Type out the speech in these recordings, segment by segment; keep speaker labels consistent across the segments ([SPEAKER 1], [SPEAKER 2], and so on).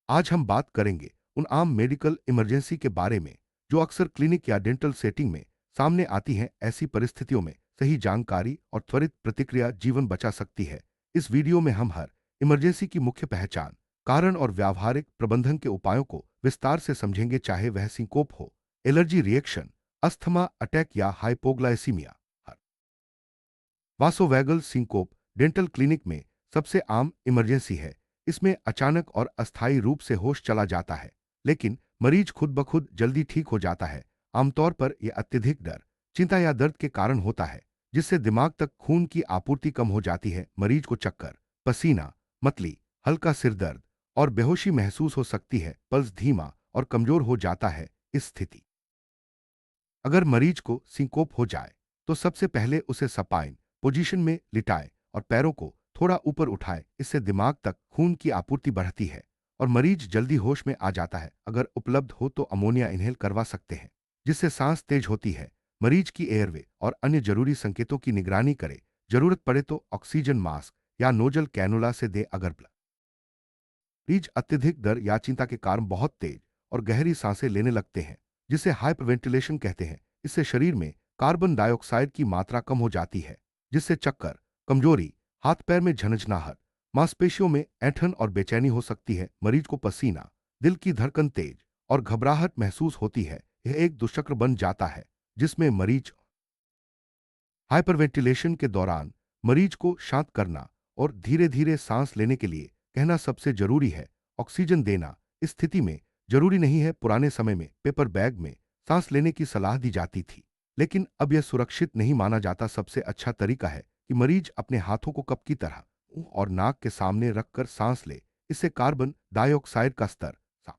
[SPEAKER 1] आज हम बात करेंगे उन आम मेडिकल इमरजेंसी के बारे में जो अक्सर क्लिनिक या डेंटल सेटिंग में सामने आती हैं। ऐसी परिस्थितियों में सही जानकारी और त्वरित प्रतिक्रिया जीवन बचा सकती है। इस वीडियो में हम हर इमरजेंसी की मुख्य पहचान, कारण और व्यावहारिक प्रबंधन के उपायों को विस्तार से समझेंगे, चाहे वह सिंकोप हो, एलर्जी रिएक्शन, अस्थमा अटैक या हाइपोग्लाइसीमिया। वासोवैगल सिंकोप डेंटल क्लिनिक में सबसे आम इमरजेंसी है। इसमें अचानक और अस्थायी रूप से होश चला जाता है, लेकिन मरीज खुद ब खुद जल्दी ठीक हो जाता है। आमतौर पर यह अत्यधिक डर, चिंता या दर्द के कारण होता है, जिससे दिमाग तक खून की आपूर्ति कम हो जाती है। मरीज को चक्कर, पसीना, मतली, हल्का सिर दर्द और बेहोशी महसूस हो सकती है। पल्स धीमा और कमजोर हो जाता है। इस स्थिति अगर मरीज को सिंकोप हो जाए तो सबसे पहले उसे सपाइन पोजीशन में लिटाएं और पैरों को थोड़ा ऊपर उठाएं। इससे दिमाग तक खून की आपूर्ति बढ़ती है और मरीज जल्दी होश में आ जाता है। अगर उपलब्ध हो तो अमोनिया इनहेल करवा सकते हैं, जिससे सांस तेज होती है। मरीज की एयरवे और अन्य जरूरी संकेतों की निगरानी करें। जरूरत पड़े तो ऑक्सीजन मास्क या नोजल कैनुला से दे। अगर मरीज अत्यधिक डर या चिंता के कारण बहुत तेज और गहरी सांसें लेने लगते हैं, जिसे हाइपरवेंटिलेशन कहते हैं। इससे शरीर में कार्बन डाइऑक्साइड की मात्रा कम हो जाती है, जिससे चक्कर, कमजोरी, हाथ पैर में झनझनाहट, मांसपेशियों में ऐंठन और बेचैनी हो सकती है। मरीज को पसीना, दिल की धड़कन तेज और घबराहट महसूस होती है। यह एक दुष्चक्र बन जाता है, जिसमें मरीज हाइपरवेंटिलेशन के दौरान मरीज को शांत करना और धीरे धीरे सांस लेने के लिए कहना सबसे जरूरी है। ऑक्सीजन देना इस स्थिति में जरूरी नहीं है। पुराने समय में पेपर बैग में सांस लेने की सलाह दी जाती थी, लेकिन अब यह सुरक्षित नहीं माना जाता। सबसे अच्छा तरीका है कि मरीज अपने हाथों को कप की तरह मुंह और नाक के सामने रखकर सांस ले। इससे कार्बन डाइऑक्साइड का स्तर साफ।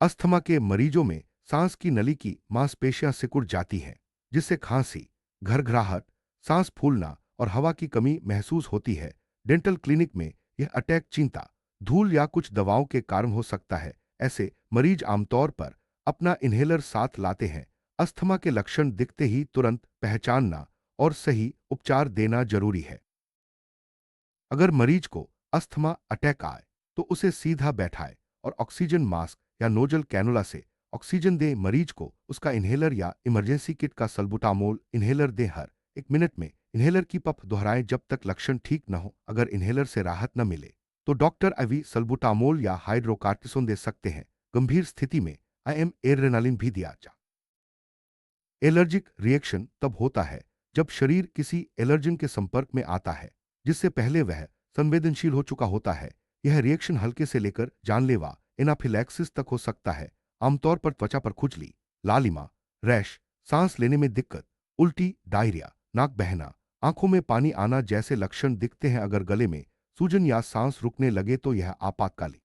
[SPEAKER 1] अस्थमा के मरीजों में सांस की नली की मांसपेशियां सिकुड़ जाती हैं, जिससे खांसी, घरघराहट, सांस फूलना और हवा की कमी महसूस होती है। डेंटल क्लिनिक में यह अटैक चिंता, धूल या कुछ दवाओं के कारण हो सकता है। ऐसे मरीज आमतौर पर अपना इन्हेलर साथ लाते हैं। अस्थमा के लक्षण दिखते ही तुरंत पहचानना और सही उपचार देना जरूरी है। अगर मरीज को अस्थमा अटैक आए तो उसे सीधा बैठाए और ऑक्सीजन मास्क या नोजल कैनुला से ऑक्सीजन दे। मरीज को उसका इन्हेलर या इमरजेंसी किट का सल्बुटामोल इन्हेलर दे। हर 1 मिनट में इन्हेलर की पफ दोहराएं जब तक लक्षण ठीक न हो। अगर इन्हेलर से राहत न मिले तो डॉक्टर अवी सल्बुटामोल या हाइड्रोकार्टिसोन दे सकते हैं। गंभीर स्थिति में आईएम एड्रेनालिन भी दिया जा। एलर्जिक रिएक्शन तब होता है जब शरीर किसी एलर्जन के संपर्क में आता है, जिससे पहले वह संवेदनशील हो चुका होता है। यह रिएक्शन हल्के से लेकर जानलेवा एनाफिलैक्सिस तक हो सकता है। आमतौर पर त्वचा पर खुजली, लालिमा, रैश, सांस लेने में दिक्कत, उल्टी, डायरिया, नाक बहना, आंखों में पानी आना जैसे लक्षण दिखते हैं। अगर गले में सूजन या सांस रुकने लगे तो यह आपातकालीन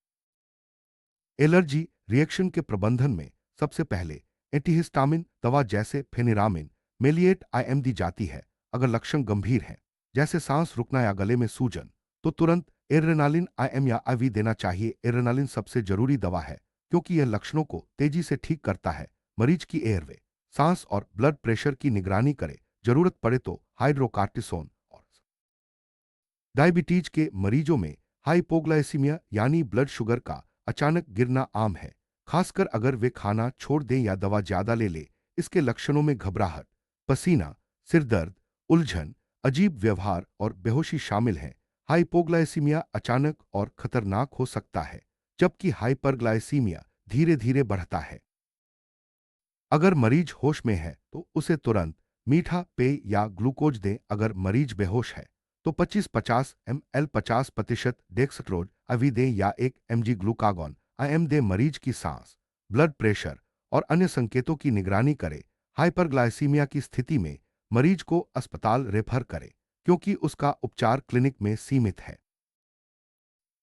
[SPEAKER 1] एलर्जी रिएक्शन के प्रबंधन में सबसे पहले एंटीहिस्टामिन दवा जैसे फेनिरामिन, मेलिएट आईएम दी जाती है। अगर लक्षण गंभीर हैं, जैसे सांस रुकना या गले में सूजन, तो तुरंत एड्रेनालिन आईएम या आईवी देना चाहिए। एड्रेनालिन सबसे जरूरी दवा है, क्योंकि यह लक्षणों को तेजी से ठीक करता है। मरीज की एयरवे, सांस और ब्लड प्रेशर की निगरानी करे। जरूरत पड़े तो हाइड्रोकार्टिसोन और डायबिटीज के मरीजों में हाइपोग्लाइसीमिया यानी ब्लड शुगर का अचानक गिरना आम है, खासकर अगर वे खाना छोड़ दें या दवा ज्यादा ले लें। इसके लक्षणों में घबराहट, पसीना, सिरदर्द, उलझन, अजीब व्यवहार और बेहोशी शामिल हैं। हाइपोग्लाइसीमिया अचानक और खतरनाक हो सकता है, जबकि हाइपरग्लाइसीमिया धीरे धीरे बढ़ता है। अगर मरीज होश में है तो उसे तुरंत मीठा पेय या ग्लूकोज दें। अगर मरीज बेहोश है तो 25-50 ml 50% डेक्सट्रोज अभी दें या 1 mg ग्लूकागॉन आईएम दें। मरीज की सांस, ब्लड प्रेशर और अन्य संकेतों की निगरानी करें। हाइपरग्लाइसीमिया की स्थिति में मरीज को अस्पताल रेफर करें, क्योंकि उसका उपचार क्लिनिक में सीमित है।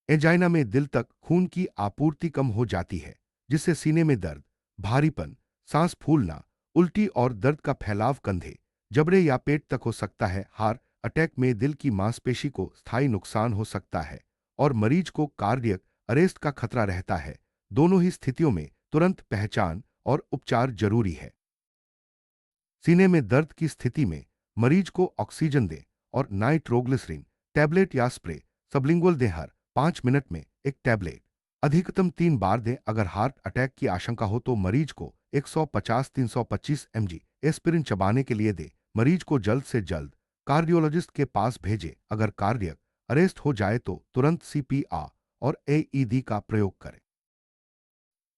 [SPEAKER 1] एंजाइना में दिल तक खून की आपूर्ति कम हो जाती है, जिससे सीने में दर्द, भारीपन, सांस फूलना, उल्टी और दर्द का फैलाव कंधे, जबड़े या पेट तक हो सकता है। हार्ट अटैक में दिल की मांसपेशी को स्थायी नुकसान हो सकता है और मरीज को कार्डियक अरेस्ट का खतरा रहता है। दोनों ही स्थितियों में तुरंत पहचान और उपचार जरूरी है। सीने में दर्द की स्थिति में मरीज को ऑक्सीजन दें और नाइट्रोग्लिसरीन टैबलेट या स्प्रे सबलिंगुअल दें। हर 5 मिनट में एक टैबलेट अधिकतम 3 बार दें। अगर हार्ट अटैक की आशंका हो तो मरीज को 150-325 mg एस्पिरिन चबाने के लिए दें। मरीज को जल्द से जल्द कार्डियोलॉजिस्ट के पास भेजें। अगर कार्डियक अरेस्ट हो जाए तो तुरंत सीपीआर और एईडी का प्रयोग करें।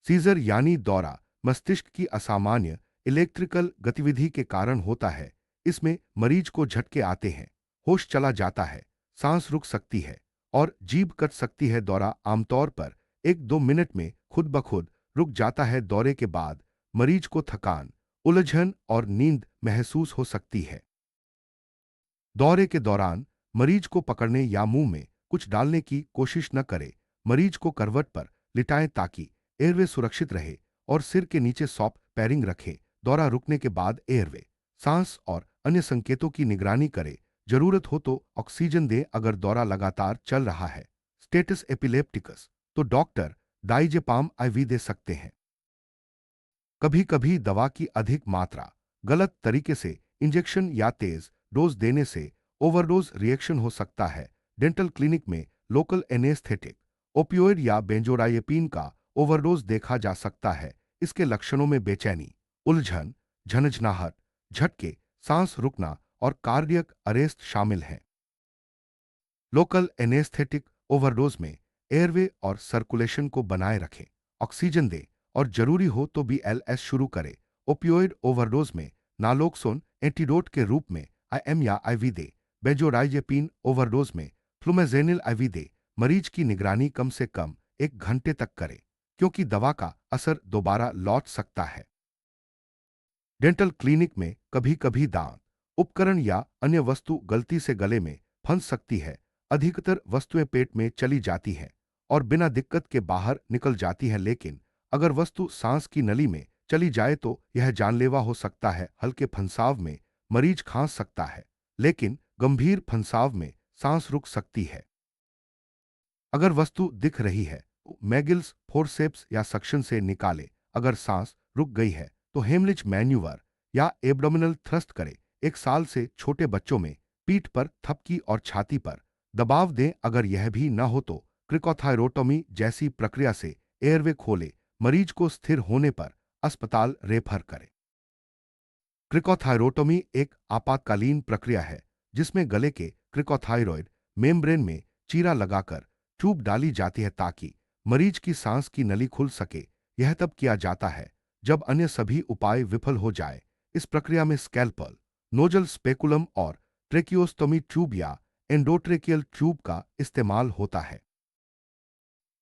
[SPEAKER 1] सीजर यानी दौरा मस्तिष्क की असामान्य इलेक्ट्रिकल गतिविधि के कारण होता है। इसमें मरीज को झटके आते हैं, होश चला जाता है, सांस रुक सकती है और जीभ कट सकती है। दौरा आमतौर पर 1-2 मिनट में खुद ब खुद रुक जाता है। दौरे के बाद मरीज को थकान, उलझन और नींद महसूस हो सकती है। दौरे के दौरान मरीज को पकड़ने या मुंह में कुछ डालने की कोशिश न करें। मरीज को करवट पर लिटाएं ताकि एयरवे सुरक्षित रहे और सिर के नीचे सॉफ्ट पैरिंग रखें। दौरा रुकने के बाद एयरवे, सांस और अन्य संकेतों की निगरानी करें। जरूरत हो तो ऑक्सीजन दें। अगर दौरा लगातार चल रहा है, स्टेटस एपिलेप्टिकस, तो डॉक्टर डाइजेपाम आईवी दे सकते हैं। कभी कभी दवा की अधिक मात्रा, गलत तरीके से इंजेक्शन या तेज डोज देने से ओवरडोज रिएक्शन हो सकता है। डेंटल क्लिनिक में लोकल एनेस्थेटिक, ओपियोइड या बेंजोडाइजेपिन का ओवरडोज देखा जा सकता है। इसके लक्षणों में बेचैनी, उलझन, झनझनाहट, झटके, सांस रुकना और कार्डियक अरेस्ट शामिल हैं। लोकल एनेस्थेटिक ओवरडोज में एयरवे और सर्कुलेशन को बनाए रखें, ऑक्सीजन दें और जरूरी हो तो बीएलएस शुरू करें। ओपियोइड ओवरडोज में नालोक्सोन एंटीडोट के रूप में आईएम या आईवी दे। बेंजोडाइजेपिन ओवरडोज में फ्लुमेजेनिल आईवी दे। मरीज की निगरानी कम से कम 1 घंटे तक करें, क्योंकि दवा का असर दोबारा लौट सकता है। डेंटल क्लिनिक में कभी कभी दांत, उपकरण या अन्य वस्तु गलती से गले में फंस सकती है। अधिकतर वस्तुएं पेट में चली जाती हैं और बिना दिक्कत के बाहर निकल जाती हैं, लेकिन अगर वस्तु सांस की नली में चली जाए तो यह जानलेवा हो सकता है। हल्के फंसाव में मरीज खांस सकता है, लेकिन गंभीर फंसाव में सांस रुक सकती है। अगर वस्तु दिख रही है तो मैगिल्स, फोर्सेप्स या सक्शन से निकाले। अगर सांस रुक गई है तो हेमलिच मैन्यूवर या एब्डोमिनल थ्रस्ट करें। 1 साल से छोटे बच्चों में पीठ पर थपकी और छाती पर दबाव दें। अगर यह भी न हो तो क्रिकोथायरोटोमी जैसी प्रक्रिया से एयरवे खोले। मरीज को स्थिर होने पर अस्पताल रेफर करें। क्रिकोथायरोटोमी एक आपातकालीन प्रक्रिया है जिसमें गले के क्रिकोथायरॉयड मेम्ब्रेन में चीरा लगाकर ट्यूब डाली जाती है ताकि मरीज की सांस की नली खुल सके। यह तब किया जाता है जब अन्य सभी उपाय विफल हो जाए। इस प्रक्रिया में स्कैल्पल, नोजल स्पेकुलम और ट्रेकियोस्टोमी ट्यूब या एंडोट्रेकियल ट्यूब का इस्तेमाल होता है।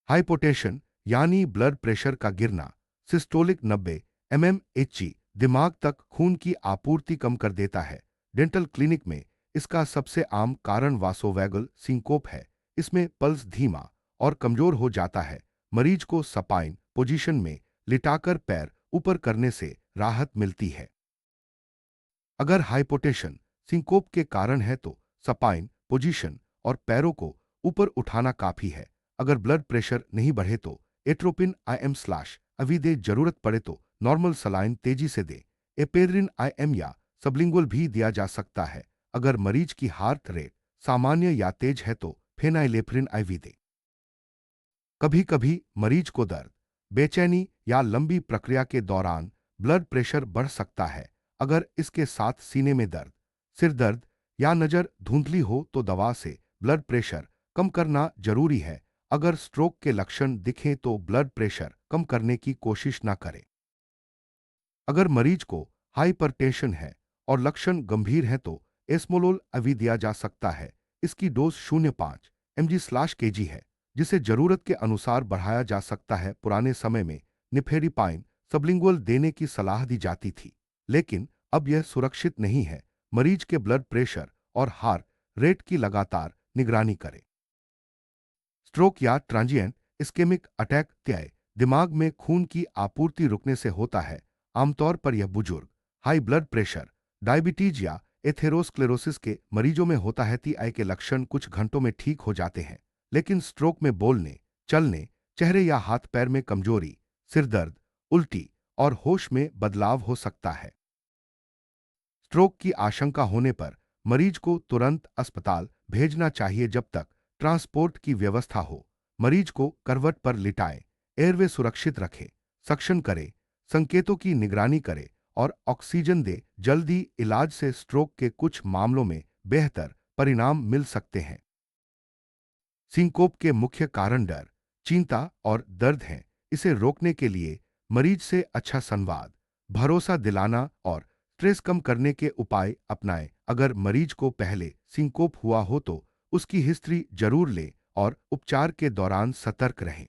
[SPEAKER 1] हाइपोटेंशन यानी ब्लड प्रेशर का गिरना, सिस्टोलिक 90 mmHg दिमाग तक खून की आपूर्ति कम कर देता है। डेंटल क्लिनिक में इसका सबसे आम कारण वासोवैगल सिंकोप है। इसमें पल्स धीमा और कमजोर हो जाता है। मरीज को सपाइन पोजीशन में लिटाकर पैर ऊपर करने से राहत मिलती है। अगर हाइपोटेंशन सिंकोप के कारण है तो सपाइन पोजीशन और पैरों को ऊपर उठाना काफी है। अगर ब्लड प्रेशर नहीं बढ़े तो एट्रोपिन आईएम स्लैश अभी दे। जरूरत पड़े तो नॉर्मल सलाइन तेजी से दे। एपेड्रिन आईएम या सबलिंगुअल भी दिया जा सकता है। अगर मरीज की हार्ट रेट सामान्य या तेज है तो फेनाइलेफ्रिन आईवी दे। कभी कभी मरीज को दर्द, बेचैनी या लंबी प्रक्रिया के दौरान ब्लड प्रेशर बढ़ सकता है। अगर इसके साथ सीने में दर्द, सिर दर्द या नजर धुंधली हो तो दवा से ब्लड प्रेशर कम करना जरूरी है। अगर स्ट्रोक के लक्षण दिखें तो ब्लड प्रेशर कम करने की कोशिश न करें। अगर मरीज को हाइपरटेंशन है और लक्षण गंभीर हैं तो एस्मोलोल अभी दिया जा सकता है। इसकी डोज 0.5 mg/kg है, जिसे जरूरत के अनुसार बढ़ाया जा सकता है। पुराने समय में निफेरिपाइन सबलिंगुअल देने की सलाह दी जाती थी, लेकिन अब यह सुरक्षित नहीं है। मरीज के ब्लड प्रेशर और हार्ट रेट की लगातार निगरानी करें। स्ट्रोक या ट्रांजिएंट इस्केमिक अटैक तय दिमाग में खून की आपूर्ति रुकने से होता है। आमतौर पर यह बुजुर्ग, हाई ब्लड प्रेशर, डायबिटीज या एथेरोस्क्लेरोसिस के मरीजों में होता है। टीआई के लक्षण कुछ घंटों में ठीक हो जाते हैं, लेकिन स्ट्रोक में बोलने, चलने, चेहरे या हाथ पैर में कमजोरी, सिरदर्द, उल्टी और होश में बदलाव हो सकता है। स्ट्रोक की आशंका होने पर मरीज को तुरंत अस्पताल भेजना चाहिए जब तक ट्रांसपोर्ट की व्यवस्था हो। मरीज को करवट पर लिटाएं, एयरवे सुरक्षित रखें, सक्शन करें, संकेतों की निगरानी करें और ऑक्सीजन दे। जल्दी इलाज से स्ट्रोक के कुछ मामलों में बेहतर परिणाम मिल सकते हैं। सिंकोप के मुख्य कारण डर, चिंता और दर्द हैं। इसे रोकने के लिए मरीज से अच्छा संवाद, भरोसा दिलाना और स्ट्रेस कम करने के उपाय अपनाएं। अगर मरीज को पहले सिंकोप हुआ हो तो उसकी हिस्ट्री जरूर लें और उपचार के दौरान सतर्क रहें।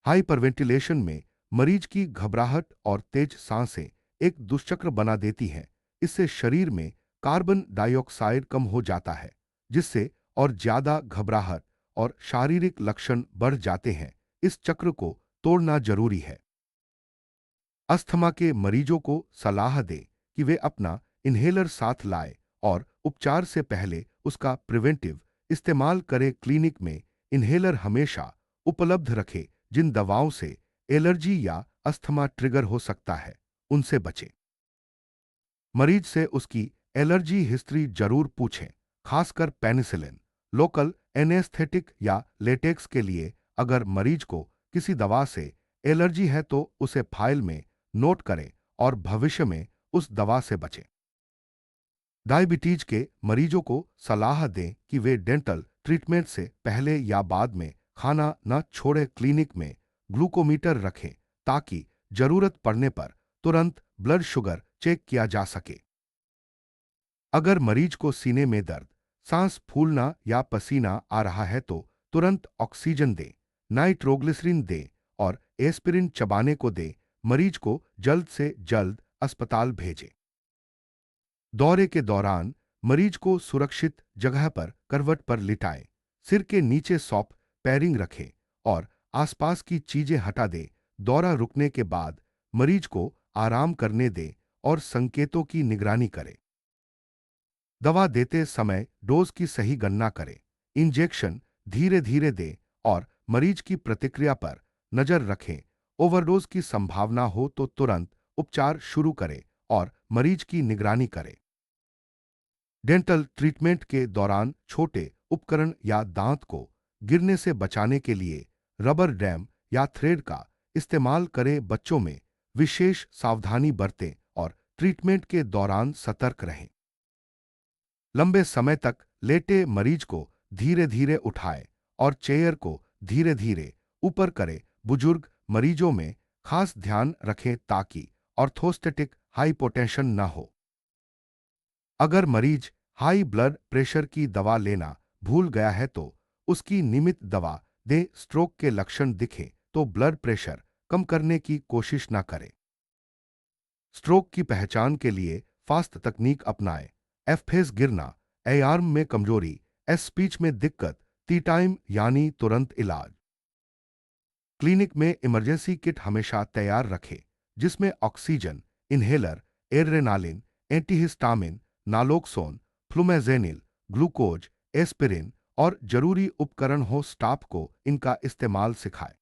[SPEAKER 1] हाइपरवेंटिलेशन में मरीज की घबराहट और तेज सांसें एक दुष्चक्र बना देती हैं। इससे शरीर में कार्बन डाइऑक्साइड कम हो जाता है, जिससे और ज्यादा घबराहट और शारीरिक लक्षण बढ़ जाते हैं। इस चक्र को तोड़ना जरूरी है। अस्थमा के मरीजों को सलाह दें कि वे अपना इन्हेलर साथ लाएं और उपचार से पहले उसका प्रिवेंटिव इस्तेमाल करें। क्लिनिक में इन्हेलर हमेशा उपलब्ध रखें। जिन दवाओं से एलर्जी या अस्थमा ट्रिगर हो सकता है, उनसे बचें। मरीज से उसकी एलर्जी हिस्ट्री जरूर पूछें, खासकर पेनिसिलिन, लोकल एनेस्थेटिक या लेटेक्स के लिए। अगर मरीज को किसी दवा से एलर्जी है तो उसे फाइल में नोट करें और भविष्य में उस दवा से बचें। डायबिटीज के मरीजों को सलाह दें कि वे डेंटल ट्रीटमेंट से पहले या बाद में खाना न छोड़ें। क्लिनिक में ग्लूकोमीटर रखें ताकि जरूरत पड़ने पर तुरंत ब्लड शुगर चेक किया जा सके। अगर मरीज को सीने में दर्द, सांस फूलना या पसीना आ रहा है तो तुरंत ऑक्सीजन दें, नाइट्रोग्लिसरीन दें और एस्पिरिन चबाने को दें। मरीज को जल्द से जल्द अस्पताल भेजें। दौरे के दौरान मरीज को सुरक्षित जगह पर करवट पर लिटाएं, सिर के नीचे सॉफ्ट पैरिंग रखें और आसपास की चीजें हटा दें। दौरा रुकने के बाद मरीज को आराम करने दें और संकेतों की निगरानी करें। दवा देते समय डोज की सही गणना करें, इंजेक्शन धीरे धीरे दें और मरीज की प्रतिक्रिया पर नजर रखें। ओवरडोज की संभावना हो तो तुरंत उपचार शुरू करें और मरीज की निगरानी करें। डेंटल ट्रीटमेंट के दौरान छोटे उपकरण या दांत को गिरने से बचाने के लिए रबर डैम या थ्रेड का इस्तेमाल करें। बच्चों में विशेष सावधानी बरतें और ट्रीटमेंट के दौरान सतर्क रहें। लंबे समय तक लेटे मरीज को धीरे धीरे उठाएं और चेयर को धीरे धीरे ऊपर करें। बुजुर्ग मरीजों में खास ध्यान रखें ताकि ऑर्थोस्टेटिक हाइपोटेंशन न हो। अगर मरीज हाई ब्लड प्रेशर की दवा लेना भूल गया है तो उसकी नियमित दवा दें। स्ट्रोक के लक्षण दिखें तो ब्लड प्रेशर कम करने की कोशिश न करें। स्ट्रोक की पहचान के लिए फास्ट तकनीक अपनाएं। एफेस गिरना, ए आर्म में कमजोरी, एस स्पीच में दिक्कत, टी टाइम यानी तुरंत इलाज। क्लिनिक में इमरजेंसी किट हमेशा तैयार रखें, जिसमें oxygen, inhaler, adrenaline, antihistamine, naloxone, flumazenil, glucose, aspirin और जरूरी उपकरण हो। स्टाफ को इनका इस्तेमाल सिखाएं।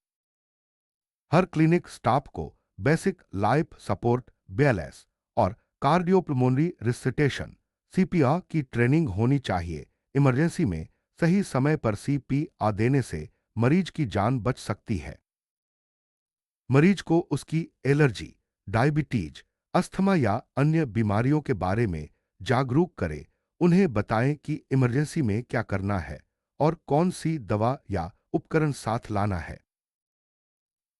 [SPEAKER 1] हर क्लिनिक स्टाफ को बेसिक लाइफ सपोर्ट बीएलएस और कार्डियोपल्मोनरी रिससिटेशन सीपीआर की ट्रेनिंग होनी चाहिए। इमरजेंसी में सही समय पर सीपीआर देने से मरीज की जान बच सकती है। मरीज को उसकी एलर्जी, डायबिटीज, अस्थमा या अन्य बीमारियों के बारे में जागरूक करें। उन्हें बताएं कि इमरजेंसी में क्या करना है और कौन सी दवा या उपकरण साथ लाना है।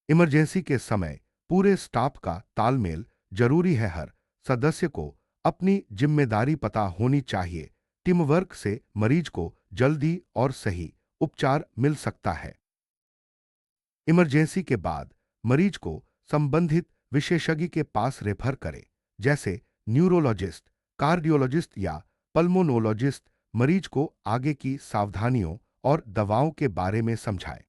[SPEAKER 1] इमरजेंसी के समय पूरे स्टाफ का तालमेल जरूरी है। हर सदस्य को अपनी जिम्मेदारी पता होनी चाहिए। टीम वर्क से मरीज को जल्दी और सही उपचार मिल सकता है। इमरजेंसी के बाद मरीज को संबंधित विशेषज्ञ के पास रेफर करें, जैसे न्यूरोलॉजिस्ट, कार्डियोलॉजिस्ट या पल्मोनोलॉजिस्ट। मरीज को आगे की सावधानियों और दवाओं के बारे में समझाएं।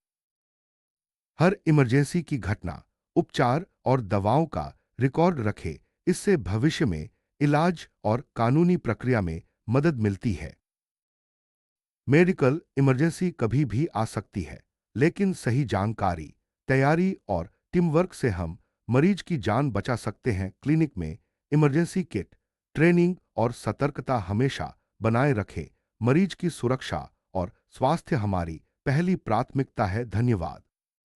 [SPEAKER 1] हर इमरजेंसी की घटना, उपचार और दवाओं का रिकॉर्ड रखें। इससे भविष्य में इलाज और कानूनी प्रक्रिया में मदद मिलती है। मेडिकल इमरजेंसी कभी भी आ सकती है, लेकिन सही जानकारी, तैयारी और टीम वर्क से हम मरीज की जान बचा सकते हैं। क्लिनिक में इमरजेंसी किट, ट्रेनिंग और सतर्कता हमेशा बनाए रखें। मरीज की सुरक्षा और स्वास्थ्य हमारी पहली प्राथमिकता है धन्यवाद।